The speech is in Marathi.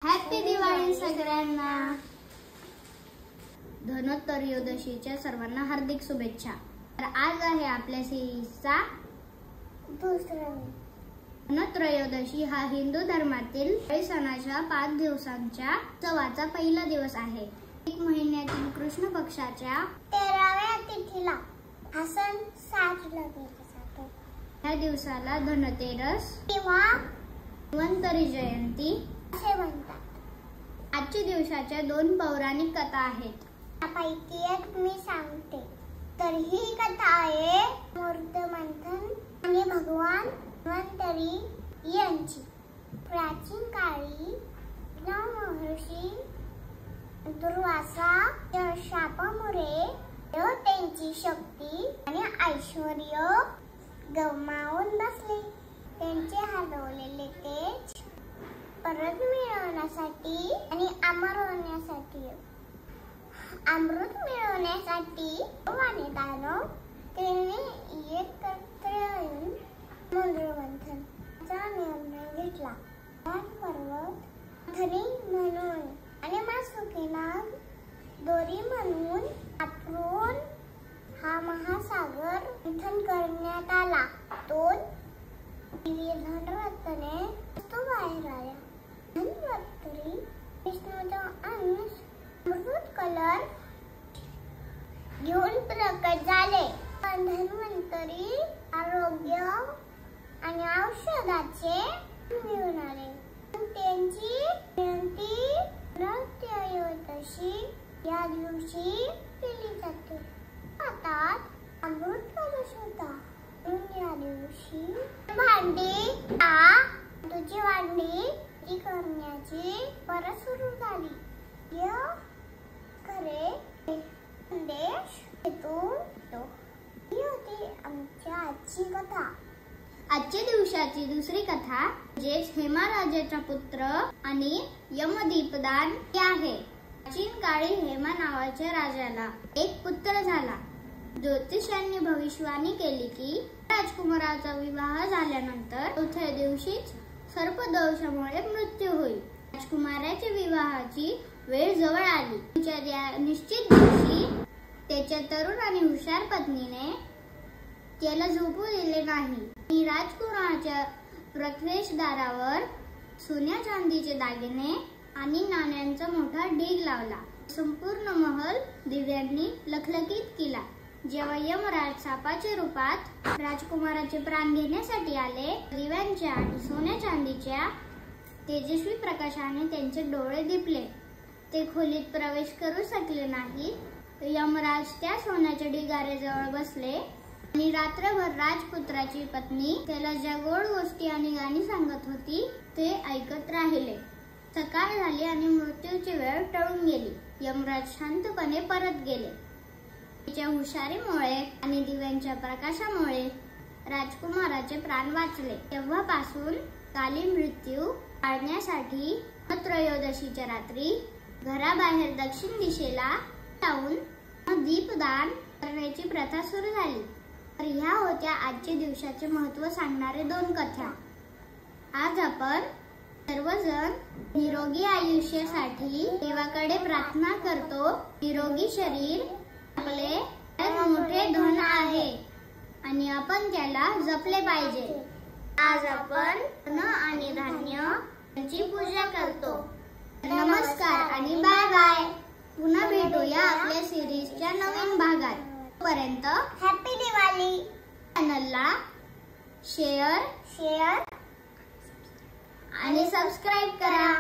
हॅपी दिवाळी सगळ्यांना। धनत्रयोदशीच्या सर्वांना हार्दिक शुभेच्छा। तर आज आहे आपल्या सिरीजचा दुसरा धनत्रयोदशी हा हिंदू धर्मातील सणाच्या 5 दिवसांच्या उत्सवाचा पहिला दिवस आहे। एक महिन्यातील कृष्ण पक्षाच्या 13व्या तिथीला हा सण साजरा केला जातो। या दिवसाला धनतेरस किंवा धन्वंतरी जयंती असे म्हणतात। आजच्या दिवसाच्या 2 पौराणिक कथा आहेत। त्यापैकी एक मी सांगते। तर ही कथा आहे मूर्तिमंथन आणि भगवान धन्वंतरी यांची। प्राचीन काळी महर्षी दुर्वासा या शापामुळे देवतेची शक्ती आणि ऐश्वर्य गमावून बसले। त्यांचे हरवलेले तेज परत मिळवण्यासाठी आणि अमृत मिळवण्यासाठी आणि दानव त्यांनी एकत्र येऊन मंत्रमंथनाचा निर्णय घेतला। पर्वत धनी म्हणून आणि वासुकीला दोरी म्हणून वापरून हा महासागर मंथन करण्यात आला। तो धनवंतरीने बाहेर आला। धन्वंतरी विष्णूचा अंश अमृत कलर घेऊन प्रकट झाले। पण धन्वंतरी आरोग्य आणि औषधाचे घेऊन आले। त्यांची जयंती धनत्रयोदशी या दिवशी केली जाते। हातात अमृत कलश होता। या दिवशी तुझी भांडी करण्याची परत सुरू झाली। या खरे संदेश येतो। ही होती आमच्या आजची कथा। आजच्या दिवसाची दुसरी कथा म्हणजेच हेमाराजाचा पुत्र आणि यमदीपदान ही आहे। प्राचीन काळी हेमा नावाच्या राजाला एक पुत्र झाला। ज्योतिषांनी भविष्यवाणी केली की राजकुमाराचा विवाह झाल्यानंतर चौथ्या दिवशीच सर्पदंशामुळे मृत्यू होईल। राजकुमाराच्या विवाहाची वेळ जवळ आली। त्या निश्चित दिवशी त्याच्या तरुण आणि हुशार पत्नीने त्याला झोपू दिले नाही आणि राजकुमाराच्या प्रवेशद्वारावर सोन्या चांदीचे दागिने आणि नाण्यांचा मोठा ढीग लावला। संपूर्ण महल दिव्यांनी लखलखीत केला। जेव्हा यमराज सापाच्या रूपात राजकुमाराचे प्राण घेण्यासाठी आले, दिव्यांच्या आणि सोन्या चांदीच्या तेजस्वी प्रकाशाने त्यांचे डोळे दिपले। ते खोलीत प्रवेश करू शकले नाही। यमराज त्या सोन्याच्या ढिगाऱ्याजवळ बसले आणि रात्रभर राजपुत्राची पत्नी त्याला ज्या गोड गोष्टी आणि गाणी सांगत होती ते ऐकत राहिले। सकाळ झाली आणि मृत्यूची वेळ टळून गेली। यमराज शांतपणे परत गेले। त्याच्या हुशारीमुळे आणि दिव्यांच्या प्रकाशामुळे राजकुमाराचे प्राण वाचले। तेव्हापासून काली मृत्यू टाळण्यासाठी धनत्रयोदशीच्या रात्री घराबाहेर दक्षिण दिशेला जाऊन दीपदान करण्याची प्रथा सुरू झाली। तर ह्या होत्या आजच्या दिवसाचे महत्त्व सांगणारे 2 कथा। आज आपण सर्वजण निरोगी आयुष्यासाठी देवाकडे प्रार्थना करतो। निरोगी शरीर आपले मोठे धन आहे आणि आपण त्याला जपले पाहिजे। आज आपण धन आणि धान्य यांची पूजा करतो। नमस्कार आणि बाय बाय। पुन्हा भेटूया आपल्या सिरीजच्या नवीन भागात। तोपर्यंत हॅपी दिवाळी। चॅनलला शेअर शेअर आणि सबस्क्राइब करा।